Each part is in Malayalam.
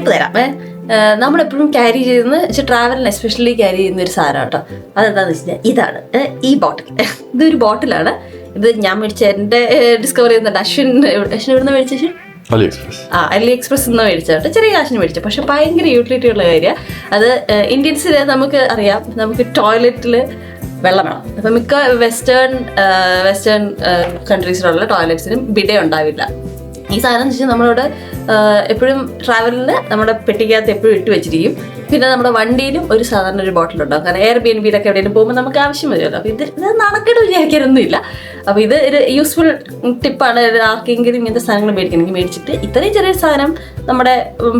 ടിപ്പ് തരാം. നമ്മളെപ്പോഴും ക്യാരി ചെയ്യുന്ന ട്രാവലിന് എസ്പെഷ്യലി ക്യാരി ചെയ്യുന്ന ഒരു സാധനം കേട്ടോ. അതെന്താണെന്ന് വെച്ച് കഴിഞ്ഞാൽ ഇതാണ് ഈ ബോട്ടിൽ. ഇതൊരു ബോട്ടിലാണ്. ഇത് ഞാൻ മേടിച്ച എൻ്റെ ഡിസ്കവർ ചെയ്യുന്നുണ്ട്. അശ്വിൻ എവിടുന്ന് മേടിച്ച അലി എക്സ്പ്രസ് നിന്ന് മേടിച്ചിട്ട് ചെറിയ കാശിന് മേടിച്ചു. പക്ഷെ ഭയങ്കര യൂട്ടിലിറ്റി ഉള്ള കാര്യമാണ് അത്. ഇന്ത്യൻസിൽ നമുക്ക് അറിയാം, നമുക്ക് ടോയ്ലറ്റിൽ വെള്ളം വേണം. അപ്പം മിക്ക വെസ്റ്റേൺ കൺട്രീസിലുള്ള ടോയ്ലറ്റ്സിനും ബിഡേ ഉണ്ടാവില്ല. ഈ സാധനം എന്ന് വെച്ചാൽ നമ്മളിവിടെ എപ്പോഴും ട്രാവലിന് നമ്മുടെ പെട്ടിക്കകത്ത് എപ്പോഴും ഇട്ട് വെച്ചിരിക്കും. പിന്നെ നമ്മുടെ വണ്ടിയിലും ഒരു സാധാരണ ഒരു ബോട്ടിൽ ഉണ്ടാവും. കാരണം Airbnb എവിടെയെങ്കിലും പോകുമ്പോൾ നമുക്ക് ആവശ്യം വരുമല്ലോ. അപ്പോൾ ഇത് നടക്കേണ്ട വിചാരിക്കാനൊന്നുമില്ല. അപ്പോൾ ഇത് ഒരു യൂസ്ഫുൾ ടിപ്പാണ്. ആർക്കെങ്കിലും ഇങ്ങനത്തെ സാധനങ്ങൾ മേടിക്കണമെങ്കിൽ മേടിച്ചിട്ട് ഇത്രയും ചെറിയ സാധനം നമ്മുടെ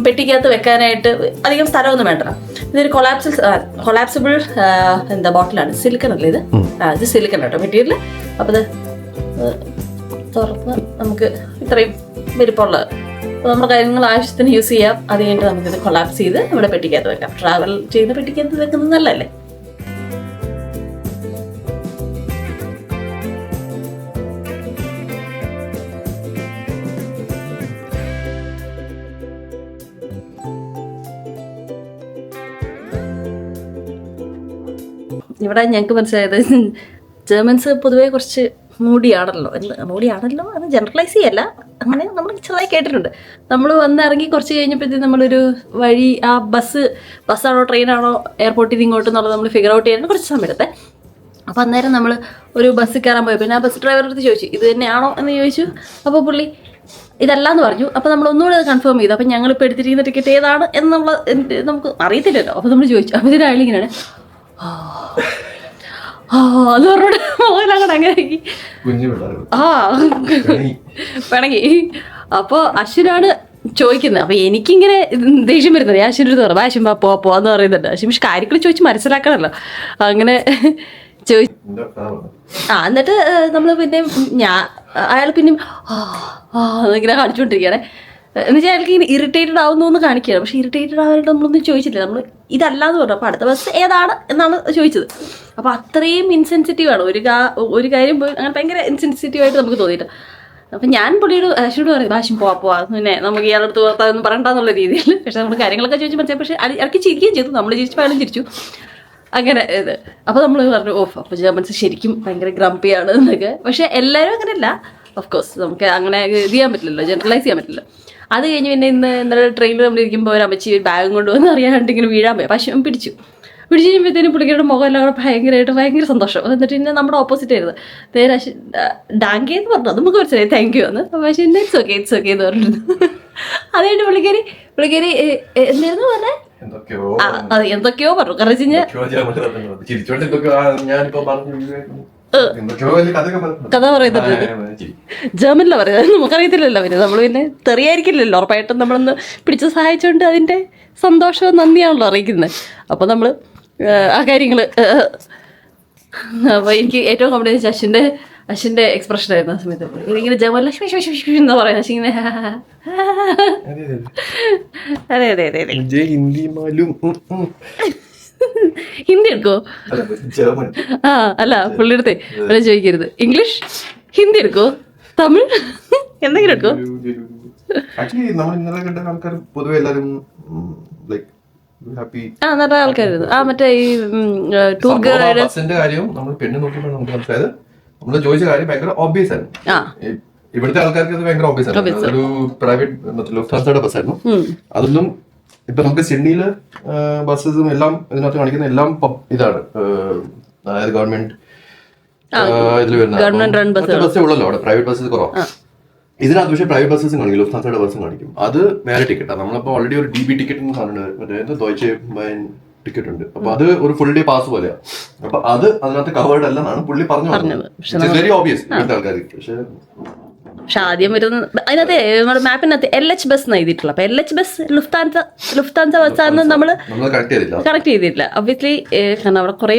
പെട്ടിക്കകത്ത് വെക്കാനായിട്ട് അധികം സ്ഥലമൊന്നും വേണ്ട. ഇതൊരു കൊളാപ്സിബിൾ ബോട്ടിലാണ്. സിലിക്കൺ അല്ലേ ഇത്? ഇത് സിലിക്കൺ കേട്ടോ മെറ്റീരിയൽ. അപ്പോൾ ഇത് തുറന്ന് നമുക്ക് ഇത്രയും വലിപ്പമുള്ളത് അപ്പോൾ നമ്മുടെ കാര്യങ്ങൾ ആവശ്യത്തിന് യൂസ് ചെയ്യാം. അത് കഴിഞ്ഞിട്ട് നമുക്കിത് കൊളാപ്സ് ചെയ്ത് നമ്മുടെ പെട്ടിക്കകത്ത് വെക്കാം. ട്രാവൽ ചെയ്യുന്ന പെട്ടിക്കകത്ത് വെക്കുന്നത് നല്ലതല്ലേ? ഇവിടെ ഞങ്ങൾക്ക് മനസ്സിലായത് ജർമ്മൻസ് പൊതുവെ കുറച്ച് മൂടിയാണല്ലോ അത് ജനറലൈസ് ചെയ്യല്ല, അങ്ങനെ നമ്മൾ ചെറുതായി കേട്ടിട്ടുണ്ട്. നമ്മൾ വന്നിറങ്ങി കുറച്ച് കഴിഞ്ഞപ്പോഴത്തേക്കും നമ്മളൊരു വഴി ആ ബസ്സാണോ ട്രെയിനാണോ എയർപോർട്ടിൽ നിന്ന് ഇങ്ങോട്ട് എന്നുള്ളത് നമ്മൾ ഫിഗർ ഔട്ട് ചെയ്യാൻ കുറച്ച് സമയം എടുത്തേ. അപ്പോൾ അന്നേരം നമ്മൾ ഒരു ബസ് കയറാൻ പോയി. പിന്നെ ആ ബസ് ഡ്രൈവറുടെ അടുത്ത് ചോദിച്ചു ഇത് തന്നെയാണോ എന്ന് ചോദിച്ചു. അപ്പോൾ പുള്ളി ഇതല്ലാന്ന് പറഞ്ഞു. അപ്പോൾ നമ്മൾ ഒന്നുകൂടെ അത് കൺഫേം ചെയ്തു. അപ്പോൾ ഞങ്ങളിപ്പോൾ എടുത്തിരിക്കുന്ന ടിക്കറ്റ് ഏതാണ് എന്നുള്ള നമുക്ക് അറിയത്തില്ലല്ലോ. അപ്പോൾ നമ്മൾ ചോദിച്ചു. അപ്പോൾ ഇതിൻ്റെ ആളിങ്ങനെയാണ് അത് പറഞ്ഞോട് മോഹൻലാൽ അങ്ങനെ പിണങ്ങി. അപ്പോൾ അശ്വിനാണ് ചോദിക്കുന്നത്. അപ്പോൾ എനിക്കിങ്ങനെ ദേഷ്യം വരുന്നത്. ഞാൻ അശ്വിൻ്റെ അടുത്ത് പറഞ്ഞു അശ്വിൻ പോവാന്ന് പറയുന്നുണ്ട്. അശ്വിൻ പക്ഷെ കാര്യങ്ങൾ ചോദിച്ച് മനസ്സിലാക്കണമല്ലോ. അങ്ങനെ ചോദിച്ചു. എന്നിട്ട് നമ്മൾ പിന്നെ അയാൾ പിന്നെയും ഇങ്ങനെ കാണിച്ചുകൊണ്ടിരിക്കുകയാണെ. എന്നുവെച്ചാൽ അയാൾക്ക് ഇങ്ങനെ ഇറിറ്റേറ്റഡ് ആവുന്നു കാണിക്കുകയാണ്. പക്ഷെ ഇറിറ്റേറ്റഡ് ആവാനായിട്ട് നമ്മളൊന്നും ചോദിച്ചില്ല. നമ്മൾ ഇതല്ലാന്ന് പറഞ്ഞു. അപ്പോൾ അടുത്ത ബസ് ഏതാണ് എന്നാണ് ചോദിച്ചത്. അപ്പോൾ അത്രയും ഇൻസെൻസിറ്റീവാണ് ഒരു കാര്യം പോയി അങ്ങനെ ഭയങ്കര ഇൻസെൻസിറ്റീവായിട്ട് നമുക്ക് തോന്നിയിട്ട്. അപ്പം ഞാൻ പുള്ളിയോട് അശ്വിനോട് പറയും ഭാഷ്യം പോവാ പിന്നെ നമുക്ക് ഇയാളടുത്ത് പുറത്താതൊന്നും പറയണ്ടെന്നുള്ള രീതിയിൽ. പക്ഷെ നമ്മൾ കാര്യങ്ങളൊക്കെ ചോദിച്ച് മനസ്സിലായി. പക്ഷേ ഇടയ്ക്ക് ചിരിക്കുകയും ചെയ്തു. നമ്മൾ ചിരിച്ചപ്പോൾ അയാളും ചിരിച്ചു. അങ്ങനെ ഇത് അപ്പോൾ നമ്മൾ പറഞ്ഞു അപ്പോൾ ജർമ്മൻസ് ശരിക്കും ഭയങ്കര ഗ്രംപിയാണ് എന്നൊക്കെ. പക്ഷേ എല്ലാവരും അങ്ങനെയല്ല. ഓഫ് കോഴ്സ് നമുക്ക് അങ്ങനെ ഇത് ചെയ്യാൻ പറ്റില്ലല്ലോ, ജനറലൈസ് ചെയ്യാൻ പറ്റില്ല. അത് കഴിഞ്ഞ് പിന്നെ ഇന്നലെ ട്രെയിനിൽ നമ്മളിരിക്കുമ്പോൾ ഒരു അമ്മച്ചി ബാഗും കൊണ്ടുവന്ന് അറിയാണ്ട് ഇങ്ങനെ വീഴാൻ പോയി. പക്ഷേ പിടിച്ചു കഴിയുമ്പോഴത്തേനും പുള്ളിക്കാരുടെ മുഖം എല്ലാം കൂടെ ഭയങ്കര സന്തോഷം. എന്നിട്ട് പിന്നെ നമ്മുടെ ഓപ്പോസിറ്റ് ആയിരുന്നു. നേരെ ഡാങ്കി എന്ന് പറഞ്ഞു. അത് നമുക്ക് മനസ്സിലായി താങ്ക് യു എന്ന്. പക്ഷേ ഇറ്റ്സ് ഓക്കെ എന്ന് പറഞ്ഞിരുന്നു. അത് കഴിഞ്ഞ് പുള്ളിക്കാരി എന്തായിരുന്നു പറഞ്ഞേ? എന്തൊക്കെയോ പറഞ്ഞു. കാരണം വെച്ച് കഴിഞ്ഞാൽ കഥ പറയുന്നുണ്ട് ജർമ്മനില പറയുന്നത്. നമുക്കറിയത്തില്ലല്ലോ. പിന്നെ നമ്മൾ പിന്നെ തെറിയായിരിക്കില്ലല്ലോ. ഉറപ്പായിട്ടും നമ്മളൊന്ന് പിടിച്ച് സഹായിച്ചുകൊണ്ട് അതിൻ്റെ സന്തോഷവും നന്ദിയാണല്ലോ അറിയിക്കുന്നത്. അപ്പോൾ നമ്മൾ ആ കാര്യങ്ങൾ. അപ്പോൾ എനിക്ക് ഏറ്റവും കോമഡി അശ്വിൻ്റെ എക്സ്പ്രഷൻ ആയിരുന്നു ആ സമയത്ത്. ഇങ്ങനെ ജർമ്മനിൽ എന്താ പറയുക ഇങ്ങനെ അതെ ഹിന്ദി എടുക്കോ? അല്ല പുള്ളിയെടുത്ത് ഇവിടെ ചോദിക്കരുത്. ഇംഗ്ലീഷ് ഹിന്ദി എടുക്കോ? തമിഴ് എന്തെങ്കിലും എടുക്കോ? നല്ല ആൾക്കാരായിരുന്നു. മറ്റേ ഈ ടൂർ ഗൈഡിന്റെ കാര്യം നമ്മൾ പെണ്ണ് നോക്കിയപ്പോൾ നമുക്ക് മനസ്സിലായത് നമ്മൾ ചോദിച്ച കാര്യം ഭയങ്കര ഓബ്വിയസ് ആണ്. ഇവിടുത്തെ ആൾക്കാർക്ക് അത് ഭയങ്കര ഓബ്വിയസ് ആണ്. ഒരു പ്രൈവറ്റ് ബസ്സായിരുന്നു. അതൊന്നും ഇപ്പൊ നമുക്ക് സിഡ്നിയില് ബസ്സസും എല്ലാം ഇതിനകത്ത് കാണിക്കുന്ന എല്ലാം ഇതാണ് ഗവൺമെന്റ് ഇതിൽ വരുന്ന ബസ്സേ ഉള്ളല്ലോ. അവിടെ പ്രൈവറ്റ് ബസ്സസ് കുറവാണ്. ഇതിനകത്ത് പക്ഷേ പ്രൈവറ്റ് ബസ്സസും കാണിക്കും, ലുഫ്താൻസയുടെ ബസ്സും കാണിക്കും. അത് വേറെ ടിക്കറ്റാണ്. നമ്മളിപ്പോൾ ഓൾറെഡി ഒരു DB ടിക്കറ്റ് എന്ന് പറഞ്ഞിട്ടുണ്ട്. മറ്റേ ഡോയ്ച്ചെ ബൈൻ ടിക്കറ്റ് ഉണ്ട്. അപ്പൊ അത് ഒരു ഫുൾ ഡേ പാസ് പോലെയാണ്. അപ്പൊ അത് അതിനകത്ത് കവേർഡ് അല്ലെന്നാണ് പുള്ളി പറഞ്ഞത്. വെരി ഓബിയസ് ഇവിടുത്തെ ആൾക്കാർക്ക്. പക്ഷെ ആദ്യം വരുന്ന അതിനകത്ത് നമ്മുടെ മാപ്പിനകത്ത് LH ബസ് എഴുതിയിട്ടുള്ള. അപ്പൊ LH ബസ് ലുഫ്താൻസ ബസ്സാണെന്ന് നമ്മൾ കണക്ട് ചെയ്തിട്ടില്ല. ഒബ്വിയസ്ലി കാരണം അവിടെ കുറെ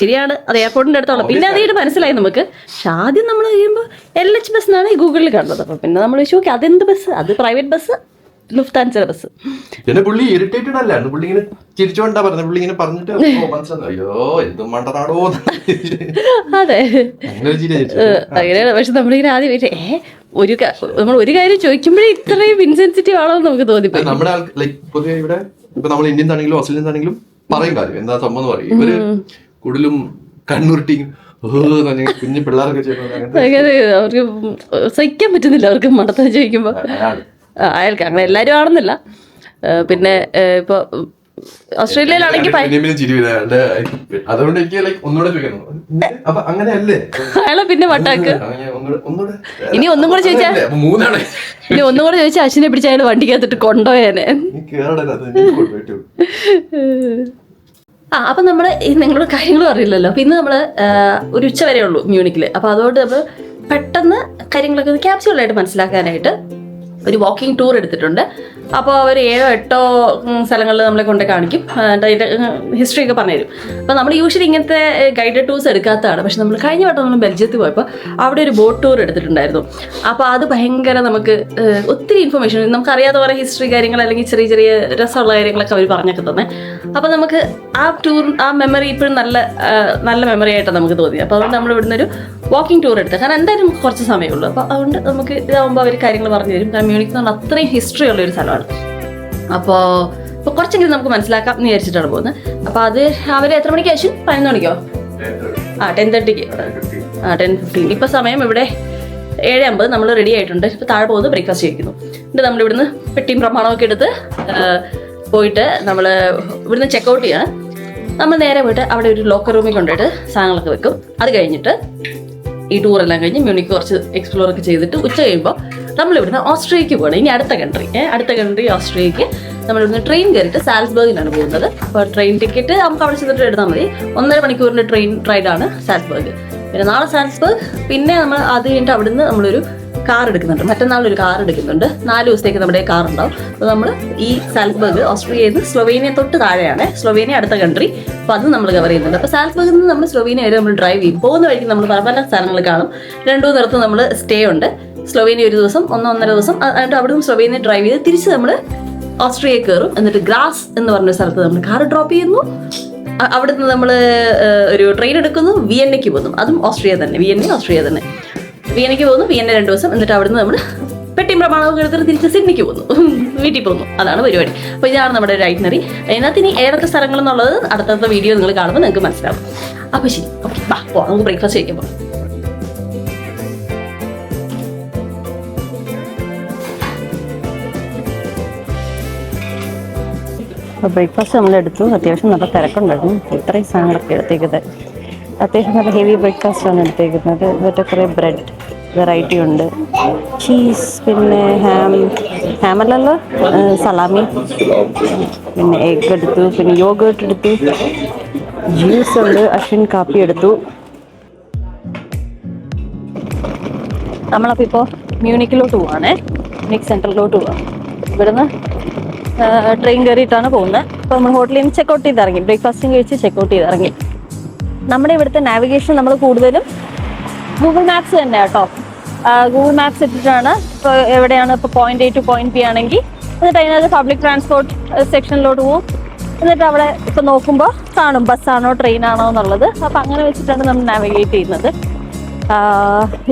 ശരിയാണ്, അത് എയർപോർട്ടിന്റെ അടുത്തുള്ള. പിന്നെ അതായിട്ട് മനസ്സിലായി നമുക്ക്. പക്ഷെ ആദ്യം നമ്മൾ കഴിയുമ്പോൾ LH ബസ് എന്നാണ് ഈ ഗൂഗിളിൽ കണ്ടത്. അപ്പൊ പിന്നെ നമ്മൾ ചോദിക്കും അതെന്ത് ബസ്? അത് പ്രൈവറ്റ് ബസ്, ലുഫ്താൻസയുടെ ബസ്. പിന്നെ പുള്ളി ഇറിറ്റേറ്റഡ് അല്ലായിരുന്നു. പുള്ളി ഇങ്ങനെ ചിരിച്ചോണ്ടാ പറഞ്ഞത്. പുള്ളി ഇങ്ങനെ പറഞ്ഞിട്ട് അയ്യോ എന്തും മണ്ടനാടോ. അതെ അങ്ങനെയാണ്. പക്ഷെ നമ്മളിങ്ങനെ ആദ്യം നമ്മൾ ഒരു കാര്യം ചോദിക്കുമ്പോഴേ ഇത്രയും ഇൻസെൻസിറ്റീവ് ആണോ എന്ന് നമുക്ക് തോന്നിപ്പോയി. നമ്മുടെ ലൈക് പൊതുവെ ഇവിടെ ഇപ്പൊ നമ്മൾ ഇന്ത്യൻസ് ആണെങ്കിലും ഓസ്ട്രേലിയൻസ് ആണെങ്കിലും പറയും കാര്യം എന്താ സംഭവം എന്ന് പറയും. ഇവര് കൂടുതലും കണ്ണുരുട്ടിയും കുഞ്ഞു പിള്ളേരൊക്കെ ചെയ്യുന്നത് അവർക്ക് സഹിക്കാൻ പറ്റുന്നില്ല. അവർക്ക് മടത്തം ചോദിക്കുമ്പോ അയാൾക്ക് അങ്ങനെ എല്ലാരും ആണെന്നില്ല. പിന്നെ ഇപ്പൊ ഓസ്ട്രേലിയയിലാണെങ്കിൽ അതുകൊണ്ട് എനിക്ക് ലൈക്ക് ഒന്നുകൂടെ ചോദിക്കണം, അപ്പൊ അങ്ങനെയല്ലേ അയാളെ പിന്നെ വട്ടാക്ക്. ഇനി ഒന്നും കൂടെ ചോദിച്ചാ ഇനി ഒന്നും കൂടെ ചോദിച്ചാൽ അശ്വിനെ പിടിച്ച അയാൾ വണ്ടിക്കകത്തിട്ട് കൊണ്ടുപോയേനെ. അപ്പം നമ്മൾ നിങ്ങളുടെ കാര്യങ്ങൾ അറിയില്ലല്ലോ. പിന്നെ നമ്മൾ ഒരു ഉച്ച വരെ ഉള്ളൂ മ്യൂണിക്കിൽ. അപ്പോൾ അതുകൊണ്ട് നമ്മൾ പെട്ടെന്ന് കാര്യങ്ങളൊക്കെ ക്യാപ്സ്യൂളായിട്ട് മനസ്സിലാക്കാനായിട്ട് ഒരു വാക്കിംഗ് ടൂർ എടുത്തിട്ടുണ്ട്. അപ്പോൾ അവർ 7-8 സ്ഥലങ്ങളിൽ നമ്മളെ കൊണ്ട് കാണിക്കും, അതിൻ്റെ ഹിസ്റ്ററി ഒക്കെ പറഞ്ഞുതരും. അപ്പോൾ നമ്മൾ യൂഷ്വലി ഇങ്ങനത്തെ ഗൈഡഡ് ടൂർസ് എടുക്കാത്തതാണ്. പക്ഷെ നമ്മൾ കഴിഞ്ഞ വട്ടം നമ്മൾ ബെൽജിയത്തിൽ പോയപ്പോൾ അവിടെ ഒരു ബോട്ട് ടൂർ എടുത്തിട്ടുണ്ടായിരുന്നു. അപ്പോൾ അത് ഭയങ്കര നമുക്ക് ഒത്തിരി ഇൻഫർമേഷൻ, നമുക്കറിയാത്ത കുറേ ഹിസ്റ്ററി കാര്യങ്ങൾ അല്ലെങ്കിൽ ചെറിയ ചെറിയ രസമുള്ള കാര്യങ്ങളൊക്കെ അവർ പറഞ്ഞൊക്കെ തന്നെ. അപ്പോൾ നമുക്ക് ആ ടൂർ ആ മെമ്മറി ഇപ്പോഴും നല്ല മെമ്മറി ആയിട്ടാണ് നമുക്ക് തോന്നി. അപ്പോൾ അതുകൊണ്ട് നമ്മൾ ഇവിടുന്ന് ഒരു വാക്കിംഗ് ടൂർ എടുത്തത്. കാരണം എന്തായാലും നമുക്ക് കുറച്ച് സമയമുള്ളൂ. അപ്പോൾ അതുകൊണ്ട് നമുക്ക് ഇതാകുമ്പോൾ അവർ കാര്യങ്ങൾ പറഞ്ഞു തരും. കാരണം മ്യൂണിക്ക് എന്ന് പറഞ്ഞാൽ അത്രയും ഹിസ്റ്ററി ഉള്ള ഒരു സ്ഥലമാണ്. അപ്പോൾ കുറച്ചെങ്കിലും നമുക്ക് മനസ്സിലാക്കാം എന്ന് വിചാരിച്ചിട്ടാണ് പോകുന്നത്. അപ്പോൾ അത് അവർ എത്ര മണിക്ക് ശേഷം 11 മണിക്കോ 10:30 10:15. ഇപ്പോൾ സമയം ഇവിടെ 7:50. നമ്മൾ റെഡി ആയിട്ടുണ്ട്. ഇപ്പോൾ താഴെ പോകുന്നത് ബ്രേക്ക്ഫാസ്റ്റ് കഴിക്കുന്നു. എന്നിട്ട് നമ്മളിവിടുന്ന് പെട്ടിയും പ്രമാണമൊക്കെ എടുത്ത് പോയിട്ട് നമ്മൾ ഇവിടുന്ന് ചെക്കൗട്ട് ചെയ്യാണ്. നമ്മൾ നേരെ പോയിട്ട് അവിടെ ഒരു ലോക്കർ റൂമിൽ കൊണ്ടുപോയിട്ട് സാധനങ്ങളൊക്കെ വെക്കും. അത് കഴിഞ്ഞിട്ട് ഈ ടൂറെല്ലാം കഴിഞ്ഞ് മ്യൂണിക്ക് കുറച്ച് എക്സ്പ്ലോർ ഒക്കെ ചെയ്തിട്ട് ഉച്ച കഴിയുമ്പോൾ നമ്മളിവിടുന്ന് ഓസ്ട്രിയക്ക് പോകണം. ഇനി അടുത്ത കൺട്രി ഓസ്ട്രിയക്ക് നമ്മളിവിടുന്ന് ട്രെയിൻ കയറിയിട്ട് സാൽസ്ബർഗിലാണ് പോകുന്നത്. അപ്പോൾ ട്രെയിൻ ടിക്കറ്റ് നമുക്ക് അവിടെ ചെന്നിട്ട് എടുത്താൽ മതി. 1.5 മണിക്കൂറിൻ്റെ ട്രെയിൻ റൈഡാണ് സാൽസ്ബർഗ്. പിന്നെ നാളെ സാൽസ്ബർഗ്, പിന്നെ നമ്മൾ അത് കഴിഞ്ഞിട്ട് അവിടുന്ന് നമ്മളൊരു കാർ എടുക്കുന്നുണ്ട്. മറ്റന്നാളൊരു കാർ എടുക്കുന്നുണ്ട്. 4 ദിവസത്തേക്ക് നമ്മുടെ കാർ ഉണ്ടാവും. അപ്പോൾ നമ്മൾ ഈ സാൽസ്ബർഗ് ഓസ്ട്രിയയിൽ നിന്ന് സ്ലൊവേനിയ തൊട്ട് താഴെയാണ്. സ്ലൊവേനിയ അടുത്ത കൺട്രി. അപ്പോൾ അത് നമ്മൾ കവർ ചെയ്യുന്നുണ്ട്. അപ്പോൾ സാൽസ്ബർഗിൽ നിന്ന് നമ്മൾ സ്ലൊവേനിയ വരെ നമ്മൾ ഡ്രൈവ് ചെയ്യും. പോകുന്ന വഴിക്ക് നമ്മൾ പല സ്ഥലങ്ങൾ കാണും. 2 ദിവസം നമ്മൾ സ്റ്റേ ഉണ്ട്. സ്ലൊവേനിയ ഒരു ദിവസം, 1-1.5 ദിവസം. എന്നിട്ട് അവിടെ നിന്ന് സ്ലൊവേനിയ ഡ്രൈവ് ചെയ്ത് തിരിച്ച് നമ്മൾ ഓസ്ട്രിയയിൽ കയറും. എന്നിട്ട് ഗ്രാസ് എന്ന് പറഞ്ഞ സ്ഥലത്ത് നമ്മൾ കാർ ഡ്രോപ്പ് ചെയ്യുന്നു. അവിടെ നിന്ന് നമ്മൾ ഒരു ട്രെയിൻ എടുക്കുന്നു, വിയന്നയ്ക്ക് പോകുന്നു. അതും ഓസ്ട്രിയ തന്നെ, ഓസ്ട്രിയ തന്നെ. വിയന്നയ്ക്ക് പോകുന്നു, വിയന്ന 2 ദിവസം. എന്നിട്ട് അവിടെ നിന്ന് നമ്മൾ പെട്ടിയും പ്രമാണമൊക്കെ എടുത്തിട്ട് തിരിച്ച് സിഡ്നിക്ക് പോകുന്നു, വീട്ടിൽ പോകുന്നു. അതാണ് പരിപാടി. അപ്പോൾ ഇതാണ് നമ്മുടെ ഒരു ഐറ്റിനറി. അതിനകത്ത് ഇനി ഏതൊക്കെ സ്ഥലങ്ങൾ എന്നുള്ളത് അടുത്ത വീഡിയോ നിങ്ങൾ കാണുമ്പോൾ നിങ്ങൾക്ക് മനസ്സിലാവും. അപ്പോൾ ശരി, ഓക്കെ, പോവാം, നമുക്ക് ബ്രേക്ക്ഫാസ്റ്റ് കഴിക്കാൻ പോകാം. അപ്പോൾ ബ്രേക്ക്ഫാസ്റ്റ് നമ്മളെടുത്തു. അത്യാവശ്യം നല്ല തിരക്കുണ്ടായിരുന്നു. ഇത്രയും സാധനങ്ങളൊക്കെ എടുത്തേക്കുന്നത് അത്യാവശ്യം നല്ല ഹെവി ബ്രേക്ക്ഫാസ്റ്റാണ് എടുത്തേക്കുന്നത്. എന്നിട്ട് കുറേ ബ്രെഡ് വെറൈറ്റി ഉണ്ട്, ചീസ്, പിന്നെ ഹാമല്ലല്ലോ സലാമി, പിന്നെ എഗ് എടുത്തു, പിന്നെ യോഗേർട്ട് എടുത്തു, ജ്യൂസ് ഉണ്ട്, അശ്വിൻ കാപ്പി എടുത്തു. നമ്മളപ്പോൾ ഇപ്പോൾ മ്യൂണിക്കിലോട്ട് പോവാണേ, മ്യൂണിക് സെൻട്രലിലോട്ട് പോവാം. ഇവിടുന്ന് ട്രെയിൻ കയറിയിട്ടാണ് പോകുന്നത്. അപ്പോൾ നമ്മൾ ഹോട്ടലിൽ നിന്ന് ചെക്കൗട്ട് ചെയ്തിറങ്ങി, ബ്രേക്ക്ഫാസ്റ്റും കഴിച്ച് ചെക്കൗട്ട് ചെയ്തിറങ്ങി. നമ്മുടെ ഇവിടുത്തെ നാവിഗേഷൻ നമ്മൾ കൂടുതലും ഗൂഗിൾ മാപ്സ് തന്നെ കേട്ടോ. ഗൂഗിൾ മാപ്സ് ഇട്ടിട്ടാണ് ഇപ്പോൾ എവിടെയാണ് ഇപ്പോൾ point A to point B ആണെങ്കിൽ. എന്നിട്ട് അതിനകത്ത് പബ്ലിക് ട്രാൻസ്പോർട്ട് സെക്ഷനിലോട്ട് പോകും. എന്നിട്ട് അവിടെ ഇപ്പോൾ നോക്കുമ്പോൾ കാണും ബസ്സാണോ ട്രെയിനാണോ എന്നുള്ളത്. അപ്പോൾ അങ്ങനെ വെച്ചിട്ടാണ് നമ്മൾ നാവിഗേറ്റ് ചെയ്യുന്നത്.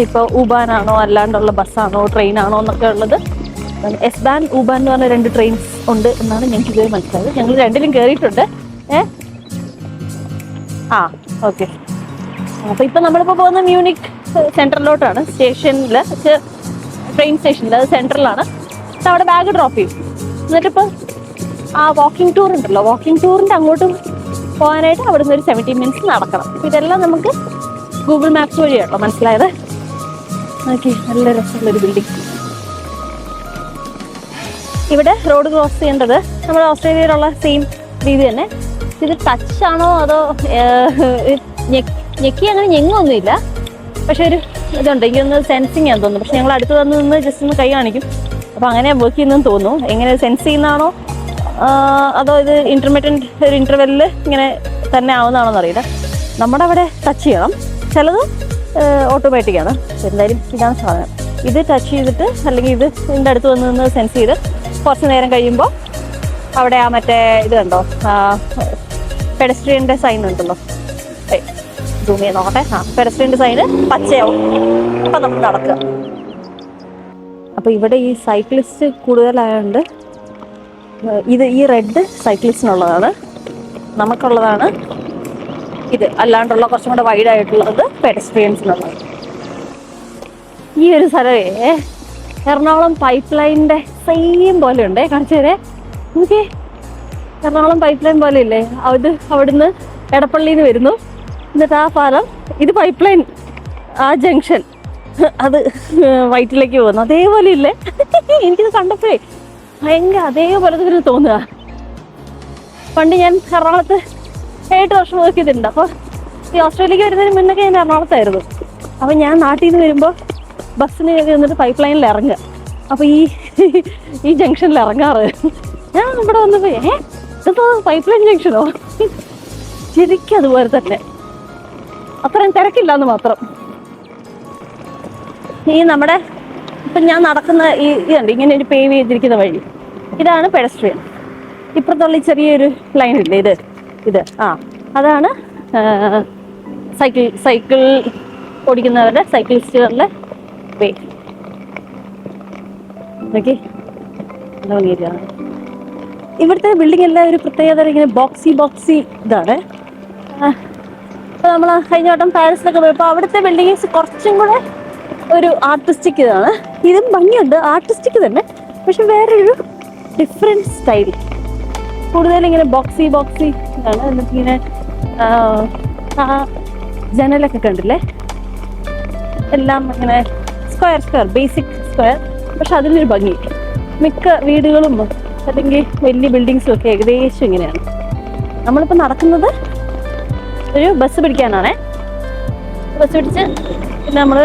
ഇപ്പോൾ ഊബാനാണോ അല്ലാണ്ടുള്ള ബസ്സാണോ ട്രെയിനാണോ എന്നൊക്കെ ഉള്ളത്. എസ് ബാൻ, ഊബാൻ എന്ന് പറഞ്ഞ 2 ട്രെയിൻസ് ഉണ്ട് എന്നാണ് ഞങ്ങൾക്ക് ഇതുവരെ മനസ്സിലായത്. ഞങ്ങൾ 2ലും കയറിയിട്ടുണ്ട്. ഓക്കെ. അപ്പോൾ ഇപ്പോൾ നമ്മളിപ്പോൾ പോകുന്ന മ്യൂണിക് സെൻട്രലിലോട്ടാണ്, സ്റ്റേഷനിൽ, ട്രെയിൻ സ്റ്റേഷനിൽ, അത് സെൻട്രലാണ്. അവിടെ ബാഗ് ഡ്രോപ്പ് ചെയ്യും. എന്നിട്ടിപ്പോൾ വാക്കിംഗ് ടൂർ ഉണ്ടല്ലോ, വാക്കിംഗ് ടൂറിൻ്റെ അങ്ങോട്ടും പോകാനായിട്ട് അവിടെ നിന്ന് ഒരു 17 മിനിറ്റ്സ് നടക്കണം. അപ്പോൾ ഇതെല്ലാം നമുക്ക് ഗൂഗിൾ മാപ്സ് വഴിയാണല്ലോ മനസ്സിലായത്. ഓക്കെ, നല്ല രസമുള്ളൊരു ബിൽഡിംഗ്. ഇവിടെ റോഡ് ക്രോസ് ചെയ്യേണ്ടത് നമ്മുടെ ഓസ്ട്രേലിയയിലുള്ള സെയിം രീതി തന്നെ. ഇത് ടച്ച് ആണോ അതോ ഞെക്കി അങ്ങനെ ഞെങ്ങൊന്നുമില്ല, പക്ഷെ ഒരു ഇതുണ്ട്, എനിക്കൊന്ന് സെൻസിങ് ആണെന്ന് തോന്നുന്നു. പക്ഷെ ഞങ്ങൾ അടുത്ത് വന്ന് നിന്ന് ജസ്റ്റ് ഒന്ന് കൈ കാണിക്കും. അപ്പോൾ അങ്ങനെ വർക്ക് ചെയ്യുന്നതെന്ന് തോന്നുന്നു. എങ്ങനെ സെൻസ് ചെയ്യുന്നതാണോ അതോ ഇത് ഇൻ്റർമീഡിയറ്റ് ഒരു ഇൻ്റർവെല്ലിൽ ഇങ്ങനെ തന്നെ ആവുന്നതാണോ എന്നറിയില്ല. നമ്മുടെ അവിടെ ടച്ച് ചെയ്യണം, ചിലത് ഓട്ടോമാറ്റിക്കാണ്. എന്തായാലും ഇതാണ് സാധനം. ഇത് ടച്ച് ചെയ്തിട്ട് അല്ലെങ്കിൽ ഇതിൻ്റെ അടുത്ത് വന്ന് നിന്ന് സെൻസ് ചെയ്ത് കുറച്ച് നേരം കഴിയുമ്പോൾ അവിടെ ആ മറ്റേ ഇത് കണ്ടോ, പെഡസ്ട്രിയൻ്റെ സൈൻ ഉണ്ടല്ലോ, സൂം ചെയ്ത് നോക്കട്ടെ. പെഡസ്ട്രിയൻ്റെ സൈന് പച്ചയാവും. അപ്പം നമ്മൾ നടക്കുക. അപ്പോൾ ഇവിടെ ഈ സൈക്ലിസ്റ്റ് കൂടുതലായതുകൊണ്ട് ഈ റെഡ് സൈക്ലിസ്റ്റിനുള്ളതാണ്, നമുക്കുള്ളതാണ് ഇത്. അല്ലാണ്ടുള്ള കുറച്ചും കൂടെ വൈഡായിട്ടുള്ളത് പെഡസ്ട്രിയൻസിനുള്ളത്. ഈ ഒരു സ്ഥലമേ എറണാകുളം പൈപ്പ് ലൈനിൻ്റെ സെയിം പോലെ ഉണ്ടേ. കാണിച്ചു തരേ, ഓക്കെ. എറണാകുളം പൈപ്പ് ലൈൻ പോലെ ഇല്ലേ, അത് അവിടുന്ന് എടപ്പള്ളിയിൽ നിന്ന് വരുന്നു, എന്നിട്ട് ആ പാലം, ഇത് പൈപ്പ് ലൈൻ, ആ ജംഗ്ഷൻ അത് വൈറ്റിലേക്ക് പോകുന്നു. അതേപോലെ ഇല്ലേ, എനിക്കിത് കണ്ടപ്പോഴേ ഭയങ്കര അതേപോലെ തന്നെ തോന്നുക. പണ്ട് ഞാൻ എറണാകുളത്ത് 7 വർഷം നോക്കിയിട്ടുണ്ട്. അപ്പോൾ ഈ ഓസ്ട്രേലിയക്ക് വരുന്നതിന് മുന്നൊക്കെ ഞാൻ എറണാകുളത്തായിരുന്നു. അപ്പോൾ ഞാൻ നാട്ടിൽ നിന്ന് വരുമ്പോൾ ബസ്സിന് കയറി വന്നിട്ട് പൈപ്പ് ലൈനിൽ ഇറങ്ങുക. അപ്പോൾ ഈ ജംഗ്ഷനിൽ ഇറങ്ങാറ്. ഞാൻ ഇവിടെ വന്നപ്പോൾ ഇതെന്തോ പൈപ്പ് ലൈൻ ജംഗ്ഷനോ, ശരിക്കും അതുപോലെ തന്നെ, അത്രയും തിരക്കില്ലാന്ന് മാത്രം. ഈ നമ്മുടെ ഇപ്പം ഞാൻ നടക്കുന്ന ഈ ഇതുണ്ട്, ഇങ്ങനെ ഒരു പേവ് ചെയ്തിരിക്കുന്ന വഴി, ഇതാണ് പെഡസ്ട്രിയൻ. ഇപ്പുറത്തുള്ള ചെറിയൊരു ലൈൻ ഇല്ലേ, ഇത് അതാണ് സൈക്കിൾ ഓടിക്കുന്നവരുടെ, സൈക്ലിസ്റ്റുകളുടെ വേ. ഓക്കെ, ഇവിടുത്തെ ബിൽഡിംഗ് എല്ലാം ഒരു പ്രത്യേകത, ഇങ്ങനെ ബോക്സി ഇതാണ്. ഇപ്പോൾ നമ്മൾ കഴിഞ്ഞ വട്ടം പാരീസിലൊക്കെ പോയപ്പോൾ അവിടുത്തെ ബിൽഡിങ്സ് കുറച്ചും കൂടെ ഒരു ആർട്ടിസ്റ്റിക് ഇതാണ്. ഇതും ഭംഗിയുണ്ട്, ആർട്ടിസ്റ്റിക് തന്നെ, പക്ഷെ വേറൊരു ഡിഫറെൻറ്റ് സ്റ്റൈൽ. കൂടുതലിങ്ങനെ ബോക്സി ഇതാണ്. എന്നിട്ടിങ്ങനെ ജനലൊക്കെ കണ്ടില്ലേ, എല്ലാം ഇങ്ങനെ സ്ക്വയർ ബേസിക് സ്ക്വയർ, പക്ഷെ അതിലൊരു ഭംഗി. മിക്ക വീടുകളും അല്ലെങ്കിൽ വലിയ ബിൽഡിങ്സും ഒക്കെ ഏകദേശം ഇങ്ങനെയാണ്. നമ്മളിപ്പോൾ നടക്കുന്നത് ഒരു ബസ് പിടിക്കാനാണേ. ബസ് പിടിച്ച് പിന്നെ നമ്മൾ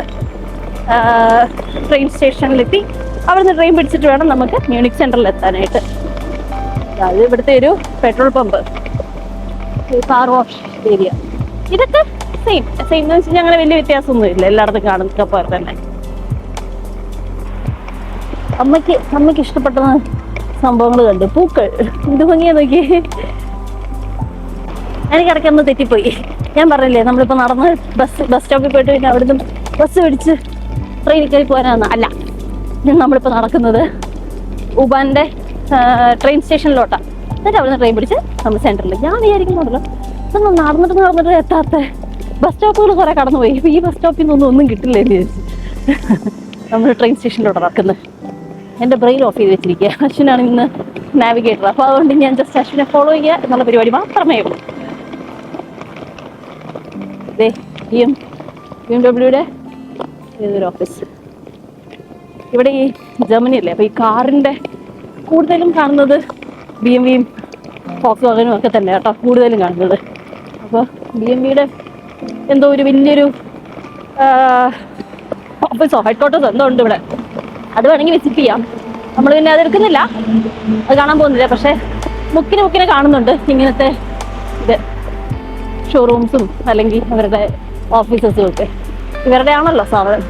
ട്രെയിൻ സ്റ്റേഷനിലെത്തി, അവിടെ നിന്ന് ട്രെയിൻ പിടിച്ചിട്ട് വേണം നമുക്ക് മ്യൂണിക് സെൻറ്ററിൽ എത്താനായിട്ട്. അത് ഇവിടുത്തെ ഒരു petrol pump, car wash area, ഇതൊക്കെ സെയിം എന്ന് വെച്ചാൽ അങ്ങനെ വലിയ വ്യത്യാസമൊന്നുമില്ല, എല്ലായിടത്തും കാണുന്ന പോലെ തന്നെ. അമ്മയ്ക്ക് ഇഷ്ടപ്പെട്ട സംഭവങ്ങൾ കണ്ടു. പൂക്കൾ, ഇത് ഭംഗിയാ നോക്കി. എനിക്കിടയ്ക്കൊന്ന് തെറ്റിപ്പോയി. ഞാൻ പറഞ്ഞില്ലേ നമ്മളിപ്പോൾ നടന്ന് ബസ് സ്റ്റോപ്പിൽ പോയിട്ട് പിന്നെ അവിടുന്ന് ബസ് പിടിച്ച് ട്രെയിനിൽ കയറി പോരാന്ന്. അല്ല, നമ്മളിപ്പോൾ നടക്കുന്നത് ഉബാൻ്റെ ട്രെയിൻ സ്റ്റേഷനിലോട്ടാണ്. എന്നിട്ട് അവിടുന്ന് ട്രെയിൻ പിടിച്ച് നമ്മൾ സെൻറ്ററിൽ. ഞാൻ വിചാരിക്കുന്നുണ്ടല്ലോ ഇതൊന്നും നടന്നിട്ട് എത്താത്ത ബസ് സ്റ്റോപ്പുകൾ കുറേ കടന്നുപോയി. ഇപ്പോൾ ഈ ബസ് സ്റ്റോപ്പിൽ നിന്നൊന്നും ഒന്നും കിട്ടില്ല എന്ന് വിചാരിച്ചു നമ്മൾ ട്രെയിൻ സ്റ്റേഷനിലോട്ട് നടക്കുന്നത്. എൻ്റെ ബ്രെയിൻ ഓഫ് ചെയ്ത് വെച്ചിരിക്കുക. അശ്വിനാണ് ഇന്ന് നാവിഗേറ്റർ. അപ്പോൾ അതുകൊണ്ട് ഞാൻ ജസ്റ്റ് അശ്വിനെ ഫോളോ ചെയ്യുക എന്നുള്ള പരിപാടി മാത്രമേ ഉള്ളൂ. BMW ഏതൊരു ഓഫീസ് ഇവിടെ ഈ ജർമ്മനി അല്ലേ. അപ്പോൾ ഈ കാറിൻ്റെ കൂടുതലും കാണുന്നത് BMW ഫോക്സ്വാഗനും ഒക്കെ തന്നെ കേട്ടോ കൂടുതലും കാണുന്നത്. അപ്പോൾ BMW എന്തോ ഒരു വലിയൊരു ഓഫീസോ ഹെഡ്ക്വാർട്ടേഴ്സോ എന്തോ ഉണ്ട് ഇവിടെ. അത് വേണമെങ്കിൽ വിസിറ്റ് ചെയ്യാം. നമ്മൾ പിന്നെ അതെടുക്കുന്നില്ല, അത് കാണാൻ പോകുന്നില്ല. പക്ഷേ മുക്കിനെ കാണുന്നുണ്ട് ഇങ്ങനത്തെ ഇത് ഷോറൂംസും അല്ലെങ്കിൽ അവരുടെ ഓഫീസസും ഒക്കെ. ഇവരുടെ ആണല്ലോ സാധനം.